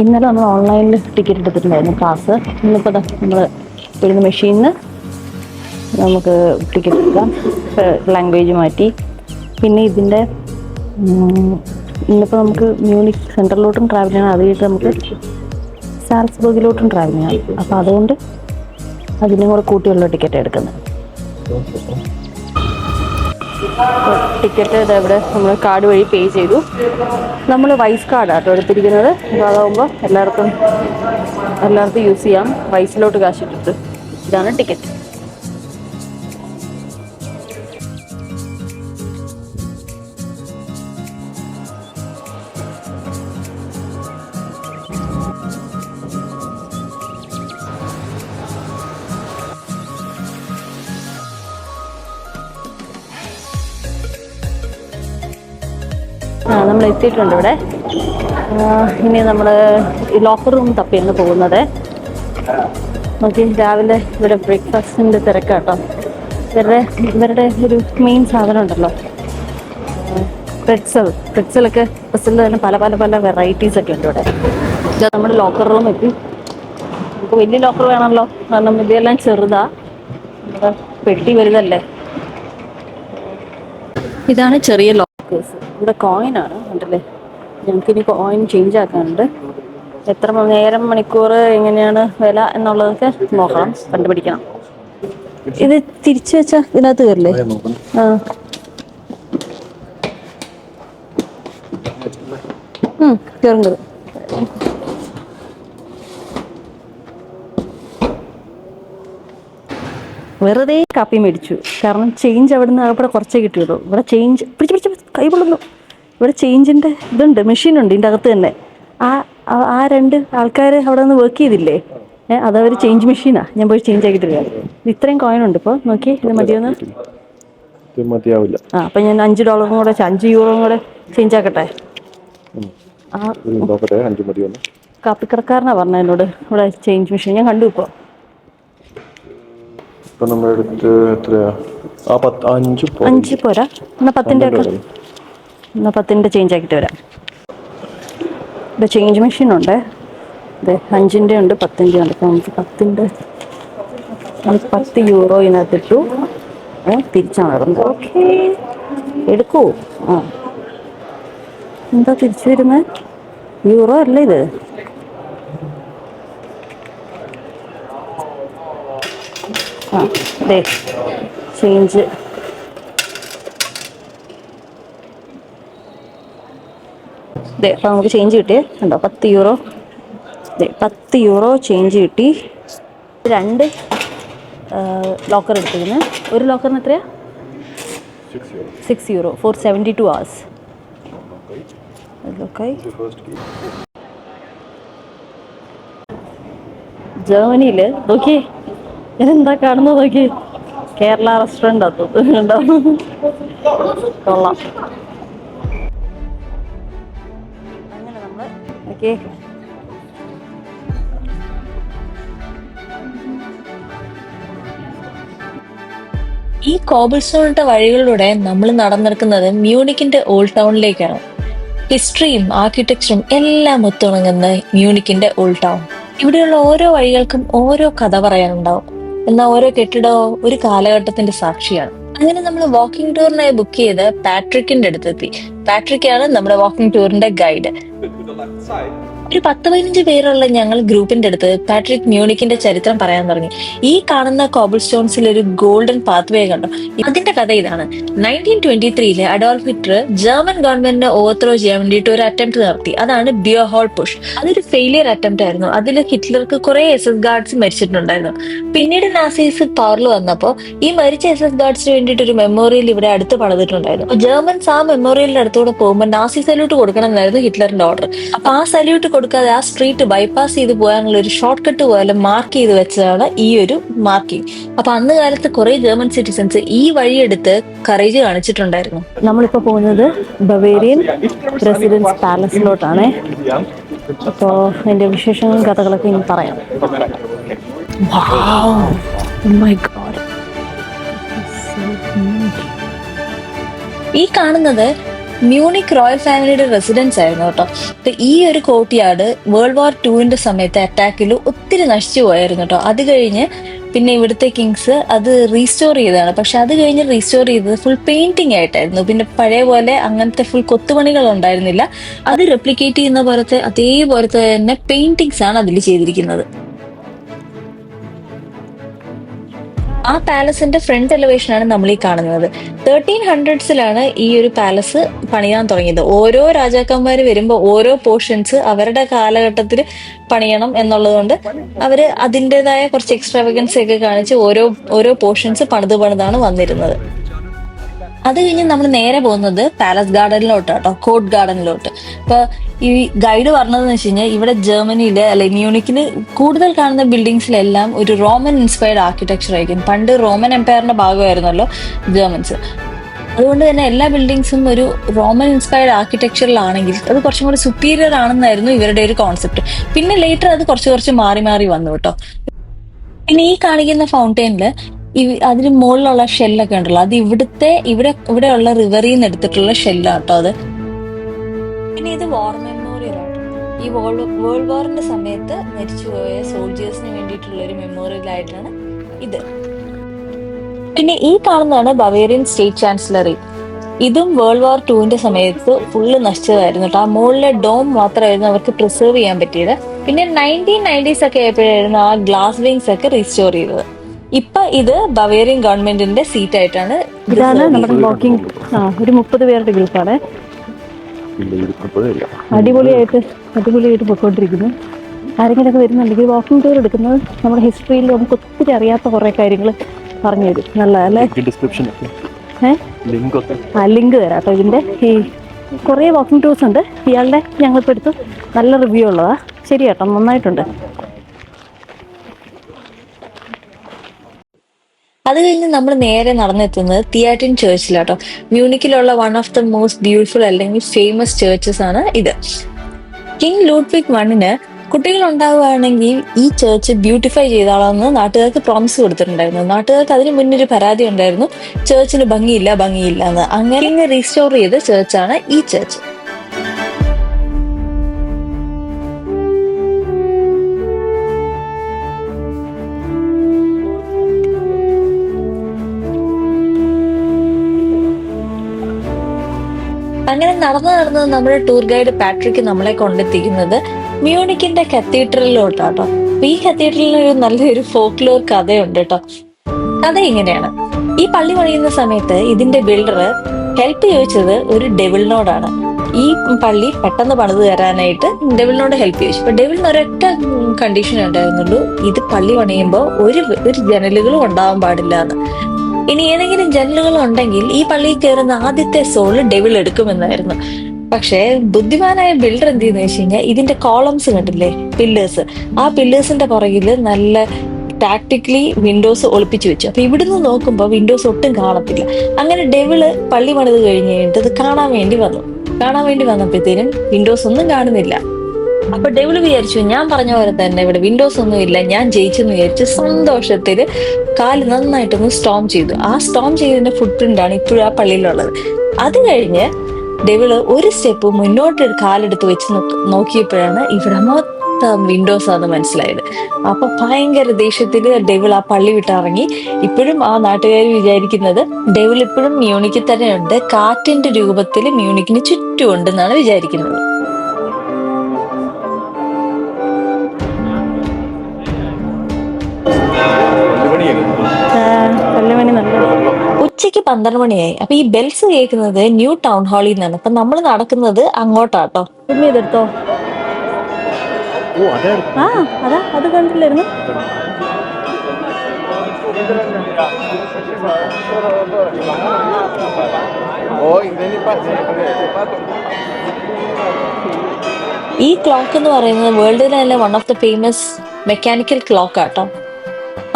ഇന്നലെ നമ്മൾ ഓൺലൈനിൽ ടിക്കറ്റ് എടുത്തിട്ടുണ്ടായിരുന്നു ക്ലാസ്. ഇന്നിപ്പോൾ നമ്മൾ ഇവിടുന്ന് മെഷീനിൽ നമുക്ക് ടിക്കറ്റ് എടുക്കാം. ലാംഗ്വേജ് മാറ്റി. പിന്നെ ഇതിൻ്റെ ഇന്നിപ്പോൾ നമുക്ക് മ്യൂണിക് സെൻറ്ററിലോട്ടും ട്രാവൽ ചെയ്യണം. അത് കഴിഞ്ഞിട്ട് നമുക്ക് സാൽസ്ബർഗിലോട്ടും ട്രാവൽ ചെയ്യണം. അപ്പോൾ അതുകൊണ്ട് അതിനും കൂടെ കൂട്ടിയുള്ള ടിക്കറ്റ് എടുക്കുന്നത്. ടിക്കറ്റ് ഇതെവിടെ നമ്മൾ കാർഡ് വഴി പേ ചെയ്തു. നമ്മൾ വൈസ് കാർഡാണ് കേട്ടോ എടുത്തിരിക്കുന്നത്. അപ്പോൾ അതാകുമ്പോൾ എല്ലായിടത്തും യൂസ് ചെയ്യാം. വൈസിലോട്ട് കാശിട്ടിട്ട് ഇതാണ് ടിക്കറ്റ്. നമ്മൾ എത്തിയിട്ടുണ്ട് ഇവിടെ. ഇനി നമ്മൾ ലോക്കർ റൂം തപ്പിയാണ് പോകുന്നത്. നോക്കി രാവിലെ ഇവിടെ ബ്രേക്ക്ഫാസ്റ്റിൻ്റെ തിരക്കാട്ടോ. ഇവരുടെ ഒരു മെയിൻ സാധനം ഉണ്ടല്ലോ പ്രെറ്റ്സലൊക്കെ. പ്രെറ്റ്സലിൽ തന്നെ പല വെറൈറ്റീസൊക്കെ ഉണ്ട് ഇവിടെ. ഇത് നമ്മുടെ ലോക്കർ റൂം എത്തി. നമുക്ക് വലിയ ലോക്കർ വേണമല്ലോ, കാരണം ഇതെല്ലാം ചെറുതാ, നമ്മുടെ പെട്ടി വലുതല്ലേ. ഇതാണ് ചെറിയ ലോക്കേഴ്സ്. ഇവിടെ കോയിനാണ് കണ്ടല്ലേ. ഞങ്ങൾക്കിനി കോയിൻ ചേഞ്ച് ആക്കാനുണ്ട്. എത്ര നേരം മണിക്കൂർ എങ്ങനെയാണ് വില എന്നുള്ളതൊക്കെ നോക്കണം, കണ്ടുപിടിക്കണം. ഇത് തിരിച്ചു വെച്ചാ ഇതിനകത്ത് കയറില്ലേ? ആ കയറും കയറും. വെറുതെ കാപ്പി മേടിച്ചു, കാരണം ചേഞ്ച് അവിടെ നിന്ന് അവിടെ കുറച്ചേ കിട്ടിയുള്ളൂ. ഇവിടെ ചേഞ്ച് പിടിച്ച് കൈ പൊള്ളുന്നു. ഇവിടെ ചേഞ്ചിൻ്റെ ഇതുണ്ട്, മെഷീനുണ്ട് ഇതിൻ്റെ അകത്ത് തന്നെ. ആ രണ്ട് ആൾക്കാർ അവിടെ നിന്ന് വർക്ക് ചെയ്തില്ലേ, അതവർ ചേഞ്ച് മെഷീനാണ്. ഞാൻ പോയി ചേഞ്ച് ആക്കിയിട്ട് വരാം. ഇത് ഇത്രയും കോയിനുണ്ട് ഇപ്പോൾ, നോക്കി. ഇത് മതിയൊന്ന് മതിയാവില്ല. അപ്പം ഞാൻ $5 കൂടെ €5 കൂടെ ചേഞ്ച് ആക്കട്ടെ. കാപ്പിക്കടക്കാരനാ പറഞ്ഞ എന്നോട് ഇവിടെ ചേഞ്ച് മെഷീൻ ഞാൻ കണ്ടു. ഇപ്പോൾ അഞ്ച് പോരാ, എന്നാൽ 10ൻ്റെ ഒക്കെ, എന്നാൽ 10ൻ്റെ ചേഞ്ച് ആക്കിയിട്ട് വരാം. ഇവിടെ ചേഞ്ച് മെഷീനുണ്ട്. അതെ, 5ൻ്റെ ഉണ്ട്, 10ൻ്റെ ഉണ്ട്. അപ്പം നമുക്ക് 10ൻ്റെ €10 ഇതിനകത്തിട്ടു. തിരിച്ചാണ് വരുന്നത്. ഓക്കെ, എടുക്കൂ. ആ, എന്താ തിരിച്ചു വരുന്നത്? €? അല്ല ഇത്. ആ അതെ, ചേഞ്ച്. അതെ, അപ്പോൾ നമുക്ക് ചേഞ്ച് കിട്ടിയേ ഉണ്ടോ? €10. അതെ, €10 ചേഞ്ച് കിട്ടി. 2 ലോക്കർ എടുത്തിരുന്നു. ഒരു ലോക്കറിന് എത്രയാ? €6 for 72 hours. ജർമ്മനിയിൽ നോക്കി ഇതെന്താ കാണുന്നത് നോക്കി. കേരള റെസ്റ്റോറൻ്റ് ഉണ്ടോ? കൊള്ളാം. അങ്ങനെ നമ്മൾ ഓക്കെ. ഈ കോബിൾ സ്റ്റോണിട്ട വഴികളിലൂടെ നമ്മൾ നടന്നെടുക്കുന്നത് മ്യൂണിക്കിന്റെ ഓൾഡ് ടൗണിലേക്കാണ്. ഹിസ്റ്ററിയും ആർക്കിടെക്ചറും എല്ലാം ഒത്തുണങ്ങുന്ന മ്യൂണിക്കിന്റെ ഓൾഡ് ടൗൺ. ഇവിടെയുള്ള ഓരോ വഴികൾക്കും ഓരോ കഥ പറയാനുണ്ടാവും. എന്നാൽ ഓരോ കെട്ടിടവും ഒരു കാലഘട്ടത്തിന്റെ സാക്ഷിയാണ്. അങ്ങനെ നമ്മൾ വാക്കിംഗ് ടൂറിനായി ബുക്ക് ചെയ്ത് പാട്രിക്കിന്റെ അടുത്തെത്തി. പാട്രിക്കാണ് നമ്മുടെ വാക്കിംഗ് ടൂറിന്റെ ഗൈഡ്. ഒരു 10-15 പേരുള്ള ഞങ്ങൾ ഗ്രൂപ്പിന്റെ അടുത്ത് പാട്രിക് മ്യൂണിക്കിന്റെ ചരിത്രം പറയാൻ തുടങ്ങി. ഈ കാണുന്ന കോബിൾ സ്റ്റോൺസിൽ ഒരു ഗോൾഡൻ പാത്വേ കണ്ടോ? അതിന്റെ കഥ ഇതാണ്. 1923 അഡോൾഫ് ഹിറ്റ്ലർ ജർമ്മൻ ഗവൺമെന്റിനെ ഓവർത്രോ ചെയ്യാൻ വേണ്ടിയിട്ട് ഒരു അറ്റംപ്റ്റ് നടത്തി. അതാണ് ബിയർ ഹോൾ പുഷ്. അതൊരു ഫെയിലിയർ അറ്റംപ്റ്റ് ആയിരുന്നു. അതിൽ ഹിറ്റ്ലർക്ക് കുറെ SS ഗാർഡ്സ് മരിച്ചിട്ടുണ്ടായിരുന്നു. പിന്നീട് നാസീസ് പവറിൽ വന്നപ്പോൾ ഈ മരിച്ച SS ഗാർഡ്സിന് വേണ്ടിയിട്ട് ഒരു മെമ്മോറിയൽ ഇവിടെ അടുത്ത് പണിതിട്ടുണ്ടായിരുന്നു. ജർമ്മൻസ് ആ മെമ്മോറിയലിന്റെ അടുത്തൂടെ പോകുമ്പോൾ നാസി സല്യൂട്ട് കൊടുക്കണം എന്നായിരുന്നു ഹിറ്റ്ലറിന്റെ ഓർഡർ. അപ്പൊ ആ സല്യൂട്ട് കൊടുക്കാതെ ആ സ്ട്രീറ്റ് ബൈപ്പാസ് ചെയ്ത് പോകാനുള്ള ഒരു ഷോർട്ട് കട്ട് പോലെ മാർക്ക് ചെയ്ത് വെച്ചതാണ് ഈ ഒരു മാർക്കിംഗ്. അപ്പൊ അന്ന് കാലത്ത് കുറെ ജർമ്മൻ സിറ്റിസൺസ് ഈ വഴിയെടുത്ത് കറേജ് കാണിച്ചിട്ടുണ്ടായിരുന്നു. നമ്മളിപ്പോ പോകുന്നത് ബവേറിയൻ റെസിഡൻസ് പാലസിലോട്ടാണ്. അപ്പോൾ അതിന്റെ വിശേഷങ്ങളും കഥകളൊക്കെ ഇനി പറയാം. ഈ കാണുന്നത് മ്യൂണിക് റോയൽ ഫാമിലിയുടെ റെസിഡൻസ് ആയിരുന്നു കേട്ടോ. അപ്പൊ ഈ ഒരു കോർട്ട്യാർഡ് World War II സമയത്ത് അറ്റാക്കിൽ ഒത്തിരി നശിച്ചു പോയായിരുന്നു കേട്ടോ. അത് കഴിഞ്ഞ് പിന്നെ ഇവിടുത്തെ കിങ്സ് അത് റീസ്റ്റോർ ചെയ്തതാണ്. പക്ഷെ അത് കഴിഞ്ഞ് റീസ്റ്റോർ ചെയ്തത് ഫുൾ പെയിന്റിംഗ് ആയിട്ടായിരുന്നു. പിന്നെ പഴയ പോലെ അങ്ങനത്തെ ഫുൾ കൊത്തുപണികൾ ഉണ്ടായിരുന്നില്ല. അത് റെപ്ലിക്കേറ്റ് ചെയ്യുന്ന പോലത്തെ അതേപോലത്തെ തന്നെ പെയിന്റിങ്സ് ആണ് അതിൽ ചെയ്തിരിക്കുന്നത്. ആ പാലസിന്റെ ഫ്രണ്ട് എലിവേഷൻ ആണ് നമ്മൾ ഈ കാണുന്നത്. 1300s ഈ ഒരു പാലസ് പണിയാൻ തുടങ്ങിയത്. ഓരോ രാജാക്കന്മാര് വരുമ്പോൾ ഓരോ പോർഷൻസ് അവരുടെ കാലഘട്ടത്തിൽ പണിയണം എന്നുള്ളതുകൊണ്ട് അവര് അതിൻ്റെതായ കുറച്ച് എക്സ്ട്രാവഗൻസ് ഒക്കെ കാണിച്ച് ഓരോ പോർഷൻസ് പണിതാണ് വന്നിരുന്നത്. അത് കഴിഞ്ഞ് നമ്മൾ നേരെ പോകുന്നത് പാലസ് ഗാർഡനിലോട്ട് കേട്ടോ, കോർട്ട് ഗാർഡനിലോട്ട്. ഇപ്പൊ ഈ ഗൈഡ് പറഞ്ഞതെന്ന് വെച്ച് കഴിഞ്ഞാൽ ഇവിടെ ജർമ്മനിയിലെ മ്യൂണിക്കിന് കൂടുതൽ കാണുന്ന ബിൽഡിങ്സിലെല്ലാം ഒരു റോമൻ ഇൻസ്പയർഡ് ആർക്കിടെക്ചർ ആയിരിക്കും. പണ്ട് റോമൻ എംപയറിന്റെ ഭാഗമായിരുന്നല്ലോ ജർമ്മൻസ്. അതുകൊണ്ട് തന്നെ എല്ലാ ബിൽഡിങ്സും ഒരു റോമൻ ഇൻസ്പയർഡ് ആർക്കിടെക്ചറിലാണെങ്കിൽ അത് കുറച്ചും കൂടി സുപ്പീരിയർ ആണെന്നായിരുന്നു ഇവരുടെ ഒരു കോൺസെപ്റ്റ്. പിന്നെ ലേറ്റർ അത് കുറച്ച് മാറി വന്നു കേട്ടോ. പിന്നെ ഈ കാണിക്കുന്ന ഫൗണ്ടെയിനില് അതിന് മുകളിലുള്ള ഷെല്ലൊക്കെ ഉണ്ടല്ലോ, അത് ഇവിടെയുള്ള റിവറിൽ നിന്ന് എടുത്തിട്ടുള്ള ഷെല്ലാട്ടോ അത്. പിന്നെ ഇത് വാർ മെമ്മോറിയൽ ആട്ടോ. ഈ വേൾഡ് വാറിന്റെ സമയത്ത് മരിച്ചുപോയ സോൾജേഴ്സിന് വേണ്ടിയിട്ടുള്ള ഒരു മെമ്മോറിയൽ ആയിട്ടാണ് ഇത്. പിന്നെ ഈ കാണുന്നതാണ് ബവേറിയൻ സ്റ്റേറ്റ് ചാൻസലറി. ഇതും വേൾഡ് വാർ ടുവിന്റെ സമയത്ത് ഫുള്ള് നശിച്ചതായിരുന്നു കേട്ടോ. ആ മുകളിലെ ഡോം മാത്രമായിരുന്നു അവർക്ക് പ്രിസർവ് ചെയ്യാൻ പറ്റിയത്. പിന്നെ 1990s ഒക്കെ ആയപ്പോഴായിരുന്നു ആ ഗ്ലാസ് വിങ്സ് ഒക്കെ റീസ്റ്റോർ ചെയ്തത്. ഇപ്പൊ ഇത് ബവേറിയൻ ഗവൺമെന്റിന്റെ സീറ്റ് ആയിട്ടാണ്. ഇതാണ് നമ്മുടെ വാക്കിംഗ്. ഒരു 30 പേരുടെ ഗ്രൂപ്പാണ്. അടിപൊളിയായിട്ട് പൊയ്ക്കൊണ്ടിരിക്കുന്നു. ആരെങ്കിലുമൊക്കെ വരുന്നുണ്ടെങ്കിൽ വാക്കിംഗ് ടൂർ എടുക്കുന്നത് നമ്മുടെ ഹിസ്റ്ററിയിൽ നമുക്ക് ഒത്തിരി അറിയാത്ത കുറേ കാര്യങ്ങൾ പറഞ്ഞു തരും. നല്ലതല്ലേ? ലിങ്ക് തരാം കേട്ടോ. ഇതിൻ്റെ ഈ കുറേ വാക്കിംഗ് ടൂർസ് ഉണ്ട്. ഇയാളുടെ ഞങ്ങളിപ്പോൾ എടുത്തു നല്ല റിവ്യൂ ഉള്ളതാ. ശരി കേട്ടോ, നന്നായിട്ടുണ്ട്. അത് കഴിഞ്ഞ് നമ്മൾ നേരെ നടന്നെത്തുന്നത് തിയാറ്റിൻ ചേർച്ചിലാട്ടോ. മ്യൂണിക്കിലുള്ള one of the most beautiful അല്ലെങ്കിൽ ഫേമസ് ചേർച്ചസ് ആണ് ഇത്. കിങ് ലൂഡ്വിഗ് വണ്ണിന് കുട്ടികൾ ഉണ്ടാവുകയാണെങ്കിൽ ഈ ചേർച്ച് ബ്യൂട്ടിഫൈ ചെയ്താളെന്ന് നാട്ടുകാർക്ക് പ്രോമിസ് കൊടുത്തിട്ടുണ്ടായിരുന്നു. നാട്ടുകാർക്ക് അതിന് മുന്നൊരു പരാതി ഉണ്ടായിരുന്നു, ചേർച്ചിന് ഭംഗിയില്ല എന്ന്. അങ്ങനെ റീസ്റ്റോർ ചെയ്ത ചേർച്ചാണ് ഈ ചേർച്ച്. അങ്ങനെ നടന്ന് നമ്മുടെ ടൂർ ഗൈഡ് പാട്രിക് നമ്മളെ കൊണ്ടെത്തിക്കുന്നത് മ്യൂണിക്കിന്റെ കത്തീഡ്രലിലോട്ടാട്ടോ. ഈ കത്തീഡ്രലിന് ഒരു നല്ലൊരു ഫോക്ലോർ കഥയുണ്ട് കേട്ടോ. കഥ ഇങ്ങനെയാണ്. ഈ പള്ളി പണിയുന്ന സമയത്ത് ഇതിന്റെ ബിൽഡർ ഹെൽപ്പ് ചോദിച്ചത് ഒരു ഡെവിളിനോടാണ്. ഈ പള്ളി പെട്ടെന്ന് പണിത് തരാനായിട്ട് ഡെവിളിനോട് ഹെൽപ്പ് ചോദിച്ചു. അപ്പൊ ഡെവിളിന് ഒരൊറ്റ കണ്ടീഷനേ ഉണ്ടായിരുന്നുള്ളൂ, ഇത് പള്ളി പണിയുമ്പോൾ ഒരു ജനലുകളും ഉണ്ടാവാൻ പാടില്ല എന്ന്. ഇനി ഏതെങ്കിലും ജനലുകൾ ഉണ്ടെങ്കിൽ ഈ പള്ളിയിൽ കയറുന്ന ആദ്യത്തെ സോള് ഡെവിൾ എടുക്കുമെന്നായിരുന്നു. പക്ഷേ ബുദ്ധിമാനായ ബിൽഡർ എന്ത് ചെയ്യുന്ന വെച്ച് കഴിഞ്ഞാൽ ഇതിന്റെ കോളംസ് കണ്ടില്ലേ, പില്ലേഴ്സ്, ആ പില്ലേഴ്സിന്റെ പുറകില് നല്ല ടാക്ടിക്കലി വിൻഡോസ് ഒളിപ്പിച്ചു വെച്ചു. അപ്പൊ ഇവിടുന്ന് നോക്കുമ്പോൾ വിൻഡോസ് ഒട്ടും കാണത്തില്ല. അങ്ങനെ ഡെവിള് പള്ളി പണിത് കഴിഞ്ഞ് കഴിഞ്ഞിട്ട് അത് കാണാൻ വേണ്ടി വന്നപ്പോഴത്തേനും വിൻഡോസ് ഒന്നും കാണുന്നില്ല. അപ്പൊ ഡെവിള് വിചാരിച്ചു, ഞാൻ പറഞ്ഞ പോലെ തന്നെ ഇവിടെ വിൻഡോസ് ഒന്നും ഇല്ല, ഞാൻ ജയിച്ചെന്ന് വിചാരിച്ച് സന്തോഷത്തില് കാല് നന്നായിട്ടൊന്ന് സ്റ്റോം ചെയ്തു. ആ സ്റ്റോം ചെയ്തതിന്റെ ഫുട് പ്രിന്റ് ആണ് ഇപ്പോഴും ആ പള്ളിയിലുള്ളത്. അത് കഴിഞ്ഞ് ഡെവിള് ഒരു സ്റ്റെപ്പ് മുന്നോട്ട് കാലെടുത്ത് വെച്ച് നോക്കിയപ്പോഴാണ് ഇവിടെ മൊത്തം വിൻഡോസ് ആണെന്ന് മനസ്സിലായത്. അപ്പൊ ഭയങ്കര ദേഷ്യത്തില് ഡെവിൾ ആ പള്ളി വിട്ടിറങ്ങി. ഇപ്പോഴും ആ നാട്ടുകാർ വിചാരിക്കുന്നത് ഡെവിൾ ഇപ്പോഴും മ്യൂണിക്കിൽ തന്നെ ഉണ്ട്, കാറ്റിന്റെ രൂപത്തിൽ മ്യൂണിക്കിന് ചുറ്റും ഉണ്ടെന്നാണ് വിചാരിക്കുന്നത്. ഉച്ചയ്ക്ക് 12 മണിയായി. അപ്പൊ ഈ ബെൽസ് കേൾക്കുന്നത് ന്യൂ ടൗൺ ഹാളിൽ നിന്നാണ്. അപ്പൊ നമ്മൾ നടക്കുന്നത് അങ്ങോട്ടാട്ടോ. എടുത്തോ. അത് കണ്ടില്ലായിരുന്നു. ഈ ക്ലോക്ക് എന്ന് പറയുന്നത് വേൾഡിലെ തന്നെ one of the famous mechanical clock ആട്ടോ.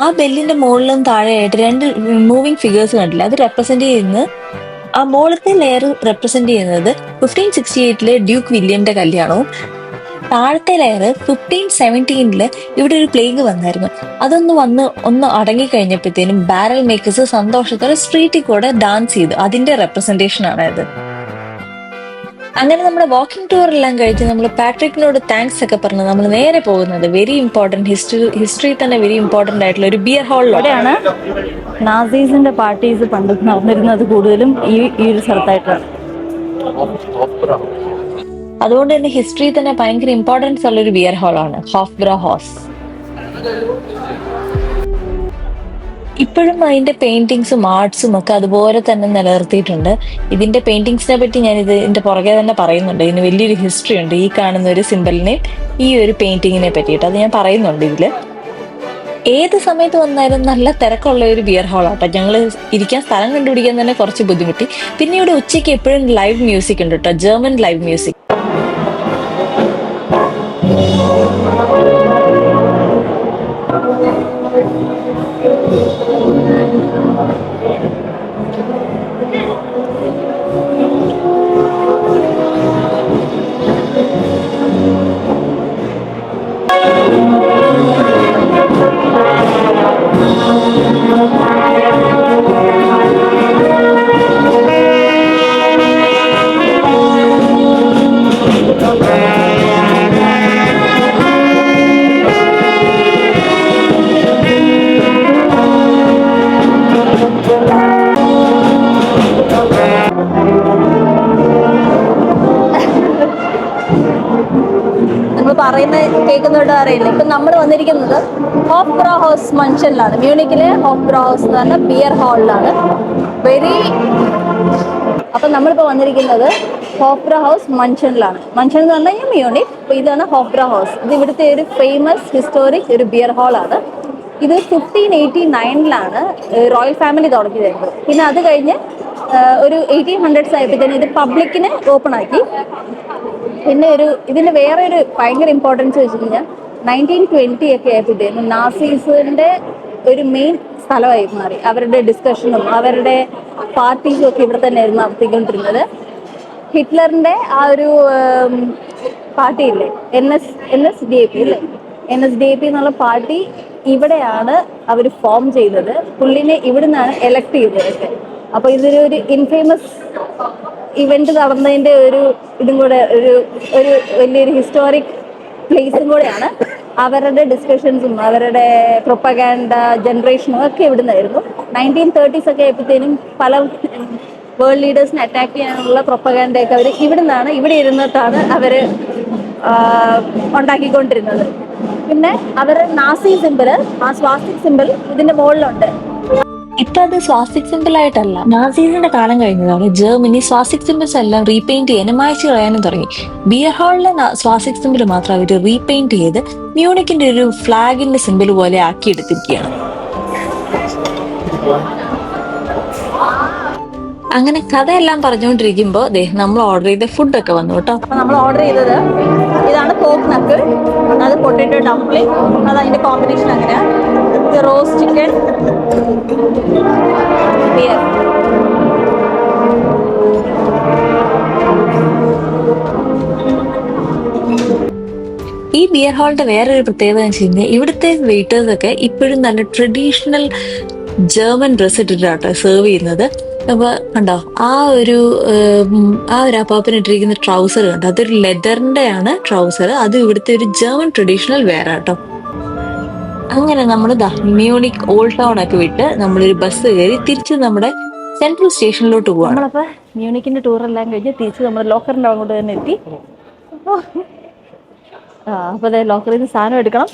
ആ ബെല്ലിന്റെ മുകളിലും താഴെയായിട്ട് 2 മൂവിങ് ഫിഗേഴ്സ് കണ്ടില്ല, അത് റെപ്രസെന്റ് ചെയ്യുന്നത്, ആ മുകളിലത്തെ ലെയർ റെപ്രസെന്റ് ചെയ്യുന്നത് 1568 ഡ്യൂക്ക് വില്യമിന്റെ കല്യാണവും, താഴത്തെ ലെയർ 1517 ഇവിടെ ഒരു പ്ലേഗ് വന്നായിരുന്നു. ഒന്ന് അടങ്ങി കഴിഞ്ഞപ്പോഴത്തേനും ബാരൽ മേക്കേഴ്സ് സന്തോഷത്തോടെ സ്ട്രീറ്റിൽ കൂടെ ഡാൻസ് ചെയ്തു. അതിന്റെ റെപ്രസെന്റേഷൻ ആണ് ഇത്. അങ്ങനെ നമ്മുടെ വാക്കിംഗ് ടൂർ എല്ലാം കഴിച്ച് നമ്മൾ പാട്രിക്കിനോട് താങ്ക്സ് ഒക്കെ പറഞ്ഞ് നമ്മൾ നേരെ പോകുന്നത് വെരി ഇമ്പോർട്ടന്റ് ഹിസ്റ്ററി തന്നെ വെരി ഇമ്പോർട്ടന്റ് ആയിട്ടുള്ള ഒരു ബിയർ ഹാളിലൂടെയാണ്. നാസീസിന്റെ പാർട്ടീസ് പണ്ട് നടന്നിരുന്നത് കൂടുതലും ഈ ഒരു സ്ഥലത്തായിട്ടാണ്. അതുകൊണ്ട് തന്നെ ഹിസ്റ്ററി തന്നെ ഭയങ്കര ഇമ്പോർട്ടൻസ് ഉള്ള ഒരു ബിയർ ഹാളാണ് ഹോഫ്ബ്രാ ഹോസ്. ഇപ്പോഴും അതിന്റെ പെയിന്റിങ്സും ആർട്സും ഒക്കെ അതുപോലെ തന്നെ നിലനിർത്തിയിട്ടുണ്ട്. ഇതിന്റെ പെയിന്റിങ്സിനെ പറ്റി ഞാൻ ഇതിന്റെ പുറകെ തന്നെ പറയുന്നുണ്ട്. ഇതിന് വലിയൊരു ഹിസ്റ്ററി ഉണ്ട്. ഈ കാണുന്ന ഒരു സിംബലിനെ, ഈ ഒരു പെയിന്റിങ്ങിനെ പറ്റിയിട്ട് അത് ഞാൻ പറയുന്നുണ്ട് ഇതില്. ഏത് സമയത്ത് വന്നാലും നല്ല തിരക്കുള്ള ഒരു ബിയർ ഹാളാട്ടോ. ഞങ്ങൾ ഇരിക്കാൻ സ്ഥലം കണ്ടുപിടിക്കാൻ തന്നെ കുറച്ച് ബുദ്ധിമുട്ടി. പിന്നെ ഇവിടെ ഉച്ചയ്ക്ക് എപ്പോഴും ലൈവ് മ്യൂസിക് ഉണ്ട് കേട്ടോ, ജർമ്മൻ ലൈവ് മ്യൂസിക്. എന്ന് കേൾക്കുന്നവരുടെ അറിയില്ല. ഇപ്പം നമ്മൾ വന്നിരിക്കുന്നത് ഹോഫ് ഹൗസ് മൺഷനിലാണ്. മ്യൂണിക്കിലെ ഹോഫ് ഹൗസ് എന്ന് പറഞ്ഞ ബിയർ ഹാളിലാണ്. അപ്പം നമ്മളിപ്പോൾ വന്നിരിക്കുന്നത് ഹോഫ്ര ഹൗസ് മൺഷനിലാണ്. മൺഷൻ എന്ന് പറഞ്ഞു കഴിഞ്ഞാൽ മ്യൂണിക്. അപ്പോൾ ഇതാണ് ഹോഫ്ര ഹൗസ്. ഇത് ഇവിടുത്തെ ഒരു ഫേമസ് ഹിസ്റ്റോറിക് ഒരു ബിയർ ഹാളാണ്. ഇത് 1589 റോയൽ ഫാമിലി തുടങ്ങിയതായിരുന്നു. പിന്നെ അത് കഴിഞ്ഞ് ഒരു 1800s ആയപ്പോഴത്തേനും ഇത് പബ്ലിക്കിന് ഓപ്പൺ ആക്കി. പിന്നെ ഇതിന് വേറെ ഒരു ഭയങ്കര ഇമ്പോർട്ടൻസ് വെച്ച് കഴിഞ്ഞാൽ 1920 ഒക്കെ ആയപ്പോഴത്തേനും നാസീസിന്റെ ഒരു മെയിൻ സ്ഥലമായി മാറി. അവരുടെ ഡിസ്കഷനും അവരുടെ പാർട്ടീസും ഒക്കെ ഇവിടെ തന്നെ ആയിരുന്നു നടത്തിക്കൊണ്ടിരുന്നത്. ഹിറ്റ്ലറിന്റെ ആ ഒരു പാർട്ടിയില്ലേ, NSDAP അല്ലേ, NSDAP എന്നുള്ള പാർട്ടി ഇവിടെയാണ് അവർ ഫോം ചെയ്തത്. പുള്ളിനെ ഇവിടെ നിന്നാണ് എലക്ട് ചെയ്തത്. അപ്പോൾ ഇതൊരു ഇൻഫേമസ് ഇവന്റ് നടന്നതിന്റെ ഇതും കൂടെ ഒരു വലിയൊരു ഹിസ്റ്റോറിക് പ്ലേസും കൂടെയാണ്. അവരുടെ ഡിസ്കഷൻസും അവരുടെ പ്രൊപ്പഗാൻഡ ജനറേഷനും ഒക്കെ ഇവിടുന്നായിരുന്നു. 1930s ഒക്കെ ആയപ്പോഴത്തേനും പല വേൾഡ് ലീഡേഴ്സിനെ അറ്റാക്ക് ചെയ്യാനുള്ള പ്രൊപ്പഗാൻഡയൊക്കെ അവർ ഇവിടെ ഇരുന്നിട്ടാണ് അവർ ഉണ്ടാക്കിക്കൊണ്ടിരുന്നത്. പിന്നെ അവർ നാസി സിമ്പിള്, ആ സ്വാസ്തിക് സിമ്പിൾ ഇതിന്റെ മുകളിലുണ്ട്. ഇപ്പൊ അത് സ്വാസ്തിക് സിമ്പിൾ ആയിട്ടല്ല, നാസീസിന്റെ കാലം കഴിഞ്ഞതാണ്. ജർമ്മനി സ്വാസ്തിക് സിമ്പിൾസ് എല്ലാം റീപെയിന്റ് ചെയ്യാനും മായ്ച്ചു കളയാനും തുടങ്ങി. ബിയർ ഹാളിലെ സ്വാസ്തിക് സിമ്പിൾ മാത്രം അവർ റീപെയിന്റ് ചെയ്ത് മ്യൂണിക്കിന്റെ ഒരു ഫ്ലാഗിന്റെ സിമ്പിൾ പോലെ ആക്കി എടുത്തിരിക്കുകയാണ്. അങ്ങനെ കഥയെല്ലാം പറഞ്ഞുകൊണ്ടിരിക്കുമ്പോ നമ്മൾ ഓർഡർ ചെയ്ത ഫുഡൊക്കെ വന്നു കേട്ടോ. അപ്പൊ നമ്മൾ ഓർഡർ ചെയ്തത് ഇതാണ് പോർക്ക് നക്കിൾ, അത് പൊട്ടറ്റോ ഡംപ്ലിംഗ്, അത് അതിന്റെ കോമ്പിനേഷൻ അങ്ങനെയാണ്. ഇത് റോസ്റ്റ് ചിക്കൻ, ബിയർ. ഈ ബിയർ ഹാളിന്റെ വേറൊരു പ്രത്യേകത എന്ന് വെച്ച് കഴിഞ്ഞാൽ ഇവിടുത്തെ വെയിറ്റേഴ്സ് ഒക്കെ ഇപ്പോഴും നല്ല ട്രഡീഷണൽ ജർമ്മൻ ഡ്രസ് ഇട്ടിട്ടാട്ടോ സെർവ് ചെയ്യുന്നത്. അപ്പൊ കണ്ടോ ആ ഒരു അപ്പാപ്പന് ഇട്ടിരിക്കുന്ന ട്രൗസർ കണ്ടോ, അതൊരു ലെതറിന്റെ ആണ് ട്രൗസർ. അത് ഇവിടുത്തെ ഒരു ജർമ്മൻ ട്രഡീഷണൽ വെയർ ആട്ടോ. അങ്ങനെ നമ്മൾ മ്യൂണിക് ഓൾഡ് ടൗൺ ഒക്കെ വിട്ട് നമ്മളൊരു ബസ് കയറി തിരിച്ച് നമ്മുടെ സെൻട്രൽ സ്റ്റേഷനിലോട്ട് പോവാണ്. നമ്മളപ്പോ മ്യൂണിക്കിന്റെ ടൂറെല്ലാം കഴിഞ്ഞ് തിരിച്ച് നമ്മുടെ ലോക്കറിന്റെ അങ്ങോട്ട് തന്നെ എത്തി. അപ്പോൾ അതെ ലോക്കറിൽ നിന്ന് സാധനം എടുക്കണം.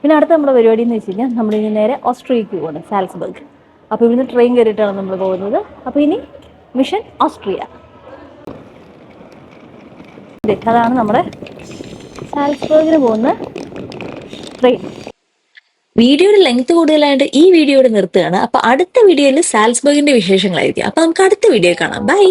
പിന്നെ അടുത്ത നമ്മുടെ പരിപാടി എന്ന് വെച്ച് കഴിഞ്ഞാൽ നമ്മളിനി നേരെ ഓസ്ട്രിയക്ക് പോകണം, സാൽസ്ബർഗ്. അപ്പോൾ ഇവിടുന്ന് ട്രെയിൻ കയറിയിട്ടാണ് നമ്മൾ പോകുന്നത്. അപ്പോൾ ഇനി മിഷൻ ഓസ്ട്രിയ. അതാണ് നമ്മുടെ സാൽസ്ബർഗിന് പോകുന്ന ട്രെയിൻ. വീഡിയോയുടെ ലെങ്ത് കൂടുതലായിട്ട് ഈ വീഡിയോയുടെ നിർത്തുകയാണ്. അപ്പൊ അടുത്ത വീഡിയോയിൽ സാൽസ്ബർഗിന്റെ വിശേഷങ്ങളായിരിക്കും. അപ്പൊ നമുക്ക് അടുത്ത വീഡിയോ കാണാം. ബൈ.